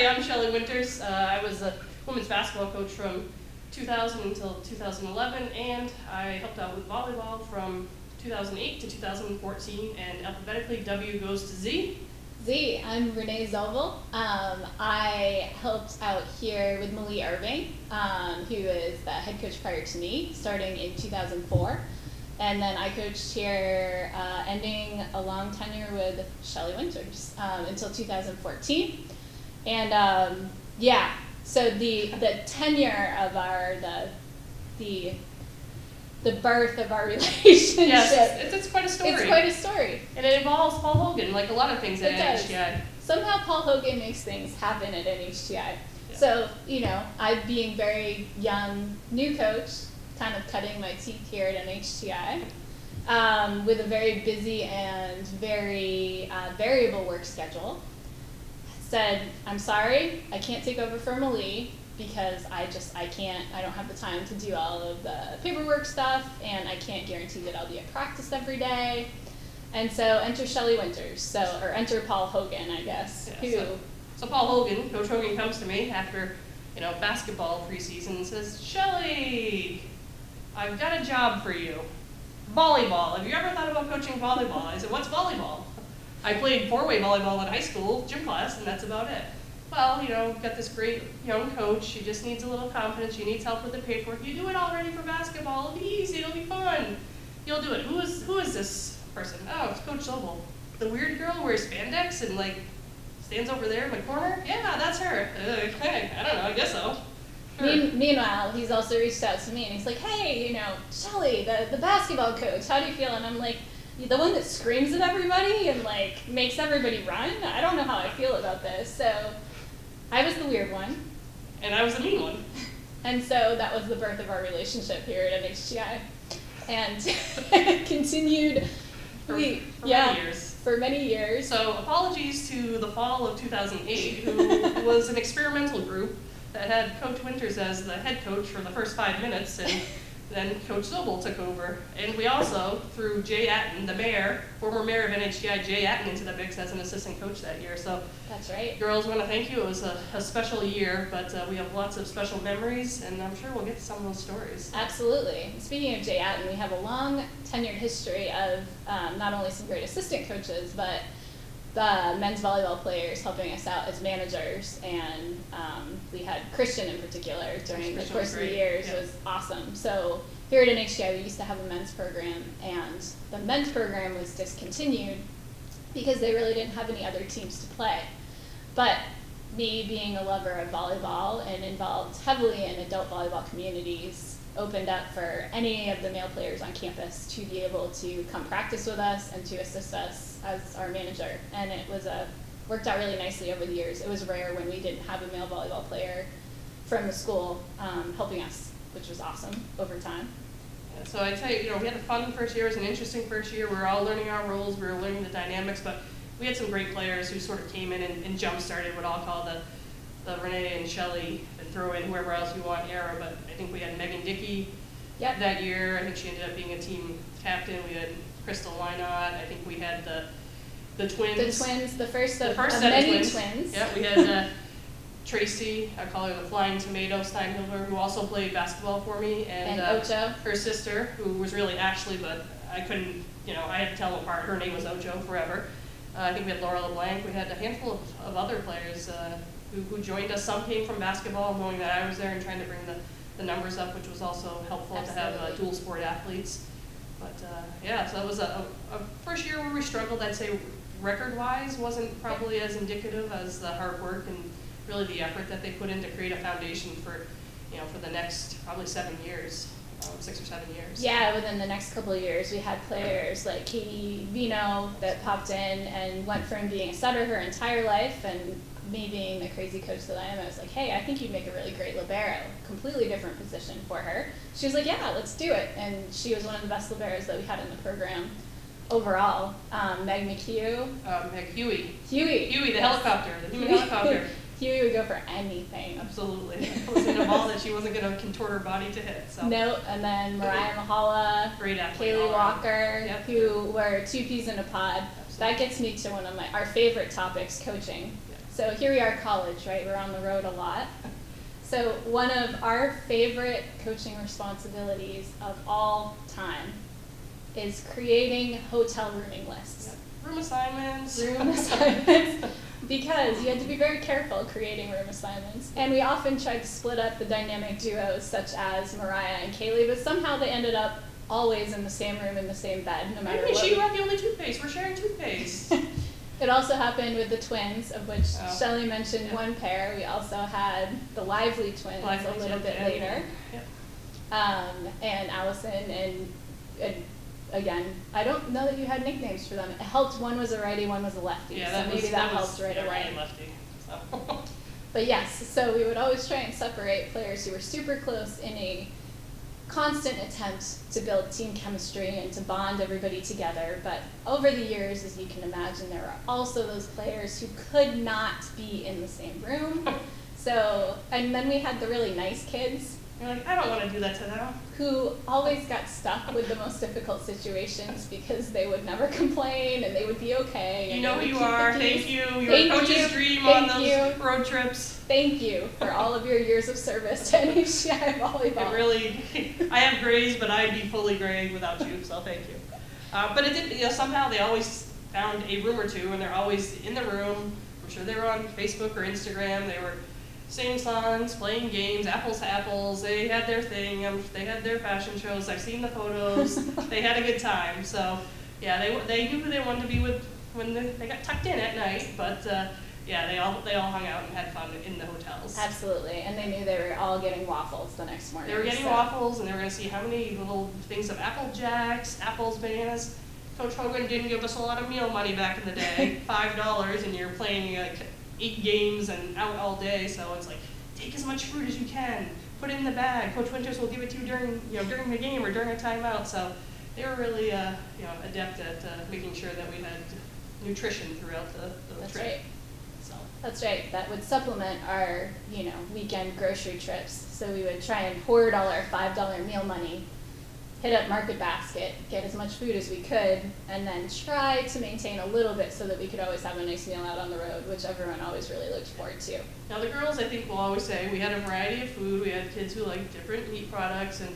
I'm Shelly Winters. I was a women's basketball coach from 2000 until 2011, and I helped out with volleyball from 2008 to 2014, and alphabetically W goes to Z. Z, I'm Renee Zobel. I helped out here with Malie Irving, who is the head coach prior to me, starting in 2004. And then I coached here, ending a long tenure with Shelly Winters until 2014. And so the tenure of the birth of our relationship. Yes, it's quite a story. It's quite a story. And it involves Paul Hogan, like a lot of things at NHTI. Somehow Paul Hogan makes things happen at NHTI. Yeah. So, I being very young, new coach, kind of cutting my teeth here at NHTI, with a very busy and very variable work schedule, said, I'm sorry, I can't take over for Malie because I don't have the time to do all of the paperwork stuff, and I can't guarantee that I'll be at practice every day. And so enter Shelly Winters, or enter Paul Hogan, I guess. Yeah, so Paul Hogan, Coach Hogan comes to me after, basketball preseason and says, Shelly, I've got a job for you. Volleyball. Have you ever thought about coaching volleyball? I said, what's volleyball? I played four-way volleyball in high school, gym class, and that's about it. Well, got this great young coach. She just needs a little confidence. She needs help with the paperwork. You do it already for basketball. It'll be easy. It'll be fun. You'll do it. Who is this person? Oh, it's Coach Zobel. The weird girl who wears spandex and, stands over there in the corner? Yeah, that's her. Okay, I don't know. I guess so. Sure. Meanwhile, he's also reached out to me, and he's like, hey, Shelly, the basketball coach, how do you feel? And I'm like, the one that screams at everybody and, makes everybody run? I don't know how I feel about this. So I was the weird one. And I was the mean one. And so that was the birth of our relationship here at NHTI. And continued for many years. For many years. So apologies to the fall of 2008, who was an experimental group that had Coach Winters as the head coach for the first 5 minutes, and then Coach Zobel took over. And we also threw Jay Atten, the mayor, former mayor of NHTI, Jay Atten, into the mix as an assistant coach that year. So that's right. Girls, want to thank you. It was a special year, but we have lots of special memories, and I'm sure we'll get to some of those stories. Absolutely. Speaking of Jay Atten, we have a long tenured history of not only some great assistant coaches, but the men's volleyball players helping us out as managers, and we had Christian in particular during the course of the years. It was awesome. So here at NHTI, we used to have a men's program, and the men's program was discontinued because they really didn't have any other teams to play. But me being a lover of volleyball and involved heavily in adult volleyball communities opened up for any of the male players on campus to be able to come practice with us and to assist us as our manager. And it was worked out really nicely over the years. It was rare when we didn't have a male volleyball player from the school helping us, which was awesome over time. Yeah, so I'd say, we had a fun first year. It was an interesting first year. We were all learning our roles. We were learning the dynamics, but we had some great players who sort of came in and jump-started what I'll call the Renee and Shelly, and throw in whoever else you want era, but I think we had Megan Dickey that year. I think she ended up being a team captain. We had Crystal Lynott. I think we had the twins. The first set of many twins. Yeah, we had Tracy, I call her the Flying Tomato Steinhilber, who also played basketball for me, and Ocho. Her sister, who was really Ashley, but I couldn't, I had to tell them apart. Her name was Ocho forever. I think we had Laura LeBlanc. We had a handful of other players who joined us. Some came from basketball, knowing that I was there and trying to bring the numbers up, which was also helpful. Absolutely. To have dual sport athletes. But so it was a first year where we struggled. I'd say record-wise wasn't probably as indicative as the hard work and really the effort that they put in to create a foundation for the next probably 7 years. 6 or 7 years. Yeah, within the next couple of years, we had players like Katie Vino that popped in and went from being a setter her entire life, and me being the crazy coach that I am, I was like, hey, I think you'd make a really great libero. Completely different position for her. She was like, yeah, let's do it. And she was one of the best liberos that we had in the program overall. Meg McHugh. Huey, the helicopter, the human helicopter. Huey would go for anything. Absolutely. It was in a ball that she wasn't going to contort her body to hit. So. No, and then Mariah Mahala, great athlete, Kaylee Walker, who were two peas in a pod. Absolutely. That gets me to one of our favorite topics, coaching. Yeah. So here we are, college, right? We're on the road a lot. So one of our favorite coaching responsibilities of all time is creating hotel rooming lists. Yep. Room assignments. Room assignments. Because you had to be very careful creating room assignments. And we often tried to split up the dynamic duos such as Mariah and Kaylee, but somehow they ended up always in the same room in the same bed, no matter what. She got the only toothpaste. We're sharing toothpaste. It also happened with the twins, of which Shelly mentioned one pair. We also had the Lively twins a little bit later. Yep. And Allison and again, I don't know that you had nicknames for them. It helped one was a righty, one was a lefty. Yeah, so maybe that helped right away. Righty, lefty. So. But yes, so we would always try and separate players who were super close in a constant attempt to build team chemistry and to bond everybody together. But over the years, as you can imagine, there were also those players who could not be in the same room. So, and then we had the really nice kids. You're like, I don't want to do that to them. Who always got stuck with the most difficult situations because they would never complain and they would be okay. You know who you are. Thank you. Your coach's dream on those road trips. Thank you for all of your years of service to NHTI Volleyball. It really, I have grays, but I'd be fully gray without you, so thank you. But it did, somehow they always found a room or two, and they're always in the room. I'm sure they were on Facebook or Instagram. They were singing songs, playing games, apples to apples. They had their thing. They had their fashion shows. I've seen the photos. They had a good time. So, yeah, they knew who they wanted to be with when they got tucked in at night, but yeah, they all hung out and had fun in the hotels. Absolutely, and they knew they were all getting waffles the next morning. They were getting waffles, and they were going to see how many little things of Apple Jacks, apples, bananas. Coach Hogan didn't give us a lot of meal money back in the day, $5, and you're playing like 8 games and out all day. So it's like, take as much fruit as you can, put it in the bag. Coach Winters will give it to you during the game or during a timeout. So they were really adept at making sure that we had nutrition throughout the That's trip. Right. That's right. That would supplement our, weekend grocery trips. So we would try and hoard all our $5 meal money, hit up Market Basket, get as much food as we could, and then try to maintain a little bit so that we could always have a nice meal out on the road, which everyone always really looked forward to. Now the girls, I think, will always say we had a variety of food. We had kids who liked different meat products, and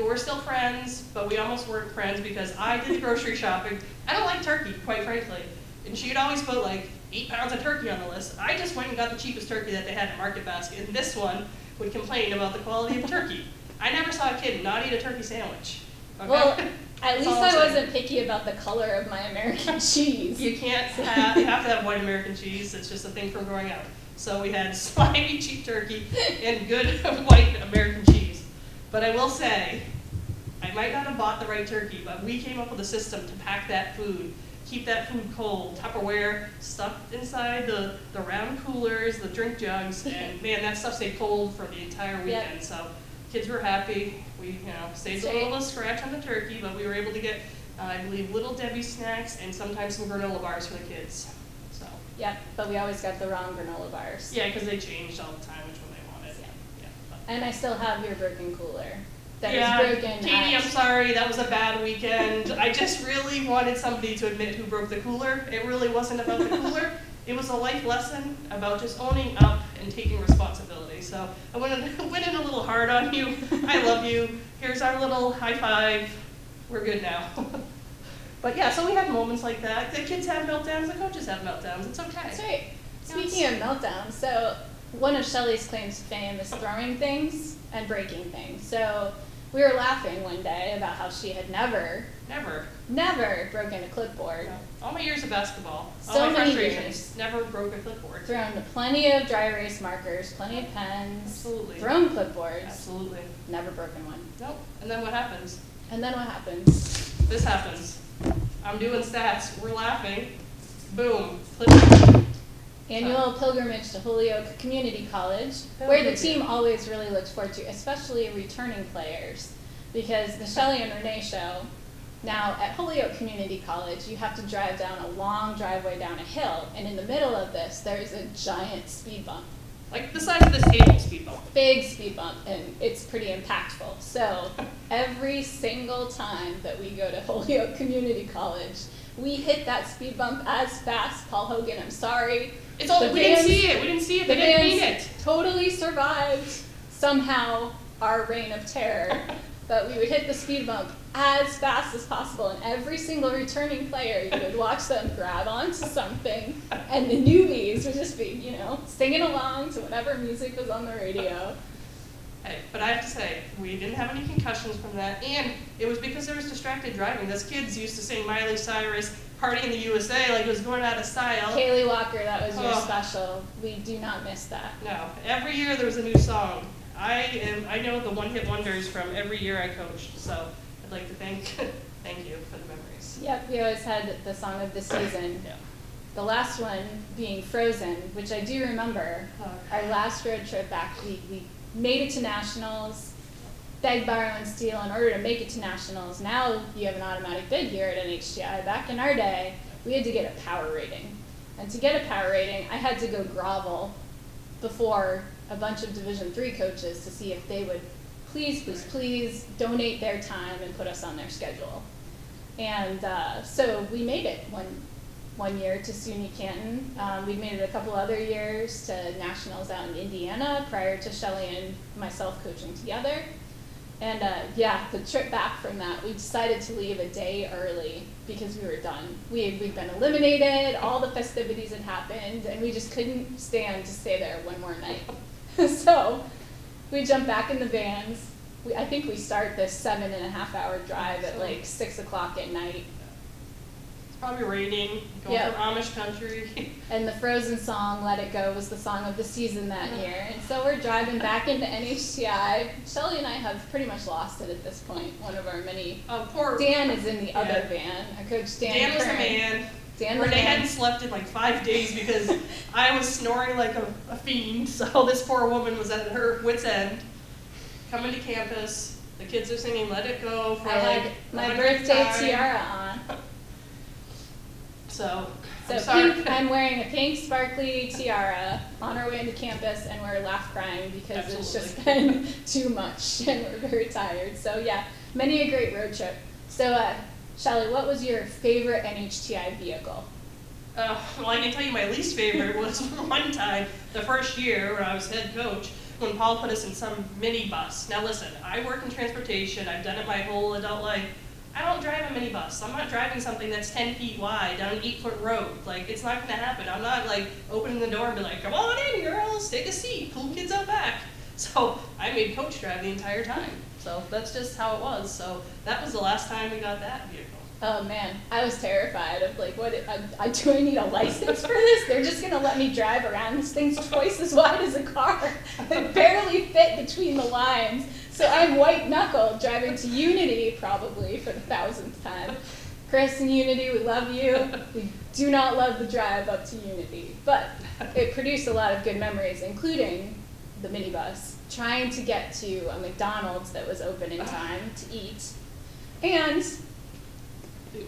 we're still friends, but we almost weren't friends because I did the grocery shopping. I don't like turkey, quite frankly. And she'd always put like 8 pounds of turkey on the list. I just went and got the cheapest turkey that they had at Market Basket, and this one would complain about the quality of turkey. I never saw a kid not eat a turkey sandwich. Okay? Well, at least I wasn't picky about the color of my American cheese. You have to have white American cheese. It's just a thing from growing up. So we had slimy cheap turkey and good white American cheese. But I will say, I might not have bought the right turkey, but we came up with a system to pack that food, keep that food cold, Tupperware, stuffed inside the round coolers, the drink jugs, and man, that stuff stayed cold for the entire weekend. Yep. So kids were happy. We stayed a little scratch on the turkey, but we were able to get, I believe, Little Debbie snacks and sometimes some granola bars for the kids. So. Yep, but we always got the wrong granola bars. Yeah, because they changed all the time which one they wanted. Yeah. And I still have your broken cooler. That was broken. Katie, I'm sorry, that was a bad weekend. I just really wanted somebody to admit who broke the cooler. It really wasn't about the cooler. It was a life lesson about just owning up and taking responsibility. So I went in a little hard on you. I love you. Here's our little high five. We're good now. But yeah, so we had moments like that. The kids have meltdowns, the coaches have meltdowns. It's okay. That's right. Speaking of meltdowns, so one of Shelly's claims to fame is throwing things and breaking things. So we were laughing one day about how she had never broken a clipboard. No. All my years of basketball, So all my many frustrations, years. never broke a clipboard. Thrown plenty of dry erase markers, plenty of pens. Absolutely. Thrown clipboards. Absolutely. Never broken one. Nope. And then what happens? This happens. I'm doing stats. We're laughing. Boom. Clipboard. Annual pilgrimage to Holyoke Community College, where the team always really looks forward to, especially returning players, because the Shelly and Renee show, now at Holyoke Community College, you have to drive down a long driveway down a hill, and in the middle of this, there's a giant speed bump. Like the size of this table speed bump. Big speed bump, and it's pretty impactful. So every single time that we go to Holyoke Community College, We hit that speed bump as fast. Paul Hogan, I'm sorry. We didn't see it. We didn't see it. They didn't mean it. Totally survived somehow our reign of terror. But we would hit the speed bump as fast as possible, and every single returning player, you would watch them grab onto something, and the newbies would just be, singing along to whatever music was on the radio. Hey, but I have to say, we didn't have any concussions from that, and it was because there was distracted driving. Those kids used to sing Miley Cyrus, Party in the USA, like it was going out of style. Kaylee Walker, that was your special. We do not miss that. No, every year there was a new song. I know the one-hit wonders from every year I coached, so I'd like to thank you for the memories. Yep, we always had the song of the season. Yeah. The last one being Frozen, which I do remember. Our last road trip back, we made it to nationals, begged, borrow, and steal in order to make it to nationals. Now you have an automatic bid here at NHTI. Back in our day, we had to get a power rating. And to get a power rating, I had to go grovel before a bunch of Division III coaches to see if they would please donate their time and put us on their schedule. And so we made it one year to SUNY Canton. We'd made it a couple other years to nationals out in Indiana prior to Shelly and myself coaching together. And the trip back from that, we decided to leave a day early because we were done. We'd been eliminated, all the festivities had happened, and we just couldn't stand to stay there one more night. So we jumped back in the vans. I think we start this 7.5-hour drive at like 6 o'clock at night. It's probably raining, going from Amish country. And the Frozen song, Let It Go, was the song of the season that year. And so we're driving back into NHTI. Shelly and I have pretty much lost it at this point. One of our many. Dan is in the other van. Our coach Dan was the man. Renee hadn't slept in like 5 days because I was snoring like a fiend. So this poor woman was at her wit's end. Coming to campus, the kids are singing "Let It Go" for I had my birthday tiara on. So I'm wearing a pink sparkly tiara on our way into campus, and we're laugh crying because It's just been too much, and we're very tired. So yeah, many a great road trip. So Shelly, what was your favorite NHTI vehicle? Well, I can tell you my least favorite was one time, the first year when I was head coach, when Paul put us in some minibus. Now listen, I work in transportation. I've done it my whole adult life. I don't drive a minibus. I'm not driving something that's 10 feet wide down an 8-foot road. Like, it's not gonna happen. I'm not like opening the door and be like, come on in, girls, take a seat, cool kids out back. So I made coach drive the entire time. So that's just how it was. So that was the last time we got that vehicle. Oh man, I was terrified of like, do I need a license for this? They're just gonna let me drive around. This thing's twice as wide as a car. It barely fit between the lines. So I'm white knuckle driving to Unity probably for the 1000th time. Chris and Unity, we love you. We do not love the drive up to Unity, but it produced a lot of good memories, including the minibus, trying to get to a McDonald's that was open in time to eat, and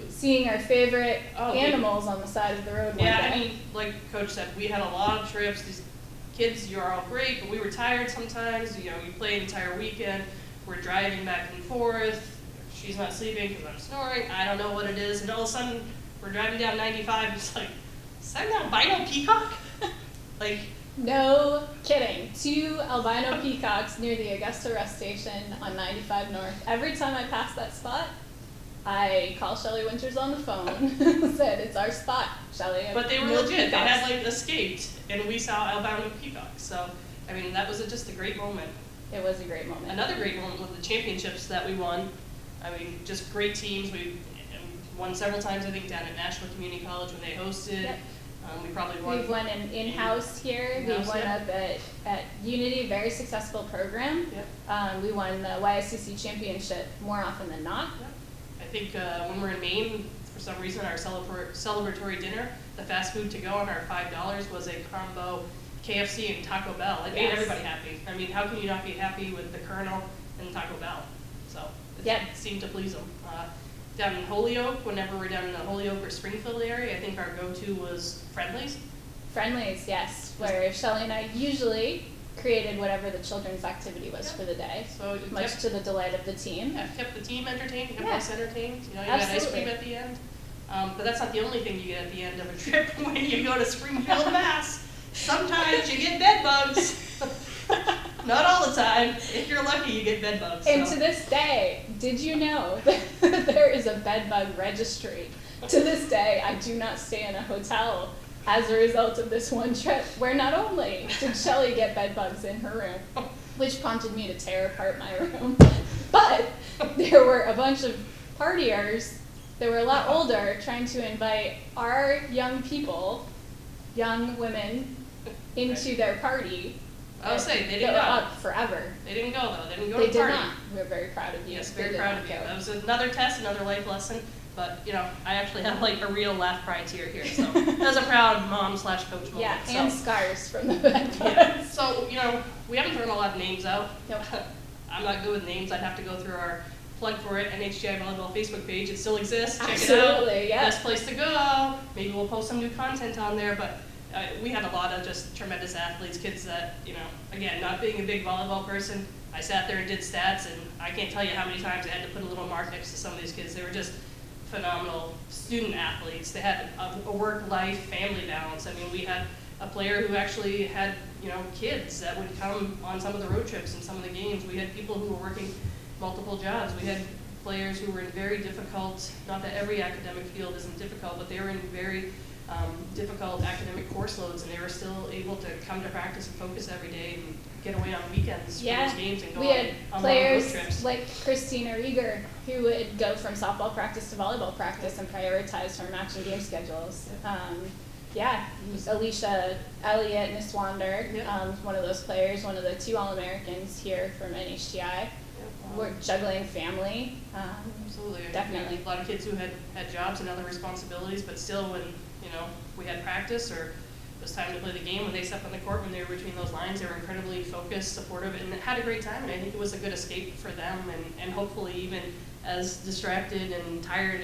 seeing our favorite animals on the side of the road one day. I mean, like Coach said, we had a lot of trips. These kids, you are all great, but we were tired sometimes. You play an entire weekend. We're driving back and forth. She's not sleeping because I'm snoring. I don't know what it is. And all of a sudden, we're driving down 95. And it's like, is that an albino peacock? Like, no kidding. 2 albino peacocks near the Augusta Rest Station on 95 North. Every time I pass that spot, I call Shelly Winters on the phone, said, it's our spot, Shelly. But they were legit. Peacocks. They had like escaped, and we saw albino peacocks. So, I mean, that was just a great moment. It was a great moment. Another great moment was the championships that we won. I mean, just great teams. We won several times, I think, down at National Community College when they hosted. Yep. We probably won. We've won an in-house here. We won up at Unity, very successful program. Yep. We won the YSCC championship more often than not. Yep. I think when we're in Maine, for some reason, our celebratory dinner, the fast food to go on our $5 was a combo KFC and Taco Bell. It made everybody happy. I mean, how can you not be happy with the Colonel and Taco Bell? So it seemed to please them. Down in Holyoke, whenever we're down in the Holyoke or Springfield area, I think our go-to was Friendlies. Friendlies, yes, where Shelly and I usually created whatever the children's activity was for the day, so much to the delight of the team. Yeah, kept the team entertained, kept us entertained. You got ice cream at the end. But that's not the only thing you get at the end of a trip when you go to Springfield, Mass. Sometimes you get bed bugs. Not all the time. If you're lucky, you get bed bugs. And to this day, did you know that there is a bed bug registry? To this day, I do not stay in a hotel as a result of this one trip, where not only did Shelly get bed bugs in her room, which prompted me to tear apart my room, but there were a bunch of partiers that were a lot older trying to invite our young people, young women, into their party. I was saying, they That didn't were go. up forever. They didn't go, though. They didn't go They to the did party. not. We're very proud of you. Yes, They very did proud not of you. go. That was another test, another life lesson. But, I actually have like a real laugh cry tear here. So that was a proud mom/coach moment. Yeah, so. and scars from the bed bugs. Yeah. So, we haven't thrown a lot of names out. Nope. I'm not good with names. I'd have to go through our plug for it, NHTI Volleyball Facebook page. It still exists. Check it out. Absolutely, yeah. Best place to go. Maybe we'll post some new content on there. But we had a lot of just tremendous athletes, kids that, again, not being a big volleyball person, I sat there and did stats, and I can't tell you how many times I had to put a little mark next to some of these kids. They were just phenomenal student athletes. They had a work-life family balance. I mean, we had a player who actually had, kids that would come on some of the road trips and some of the games. We had people who were working multiple jobs. We had players who were in very difficult, not that every academic field isn't difficult, but they were in very difficult academic course loads, and they were still able to come to practice and focus every day and get away on weekends for those games and go we had on players long road trips. like Christina Rieger who would go from softball practice to volleyball practice and prioritize her match and game schedules. Alicia Elliott Niswander, one of those players, one of the 2 All-Americans here from NHTI. We're juggling family. Absolutely. Definitely. A lot of kids who had jobs and other responsibilities, but still when, we had practice or it was time to play the game, when they stepped on the court, when they were between those lines, they were incredibly focused, supportive, and had a great time. And I think it was a good escape for them, and hopefully even as distracted and tired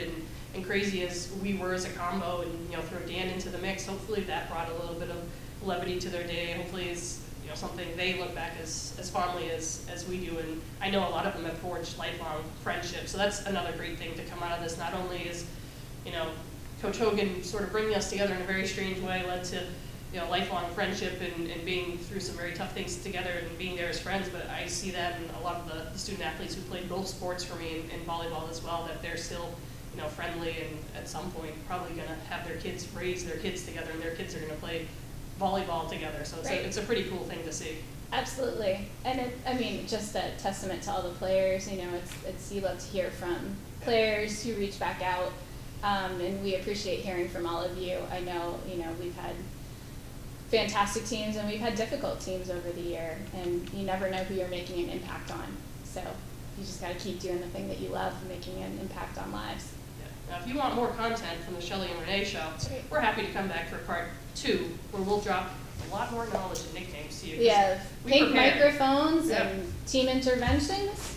and crazy as we were as a combo, and throw Dan into the mix, hopefully that brought a little bit of levity to their day. Hopefully it's something they look back as fondly as we do. And I know a lot of them have forged lifelong friendships, so that's another great thing to come out of this. Not only is Coach Hogan sort of bringing us together in a very strange way led to lifelong friendship and being through some very tough things together and being there as friends, but I see that in a lot of the student athletes who played both sports for me and volleyball as well, that they're still friendly, and at some point probably going to have their kids raise their kids together, and their kids are going to play volleyball together. So it's a pretty cool thing to see. Absolutely. And just a testament to all the players. It's you love to hear from players who reach back out, and we appreciate hearing from all of you. I know, we've had fantastic teams and we've had difficult teams over the year, and you never know who you're making an impact on. So you just got to keep doing the thing that you love, making an impact on lives. Now, if you want more content from the Shelly and Renee show, we're happy to come back for part 2, where we'll drop a lot more knowledge and nicknames to you. We have pink microphones Yep. and team interventions.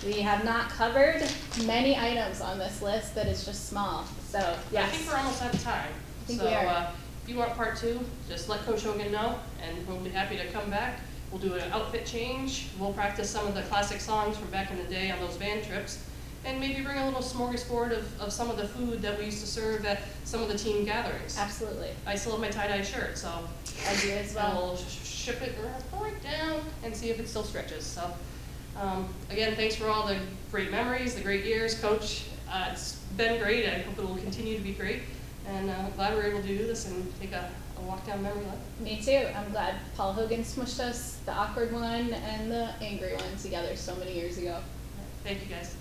We have not covered many items on this list that is just small. So, yes. I think we're almost out of time. I think we are. If you want part 2, just let Coach Hogan know, and we'll be happy to come back. We'll do an outfit change. We'll practice some of the classic songs from back in the day on those van trips, and maybe bring a little smorgasbord of some of the food that we used to serve at some of the team gatherings. Absolutely. I still have my tie-dye shirt, so I do as well. we'll ship it right down and see if it still stretches. So, again, thanks for all the great memories, the great years. Coach, it's been great. I hope it will continue to be great. And glad we were able to do this and take a walk down memory lane. Me too. I'm glad Paul Hogan smushed us, the awkward one and the angry one, together so many years ago. Thank you, guys.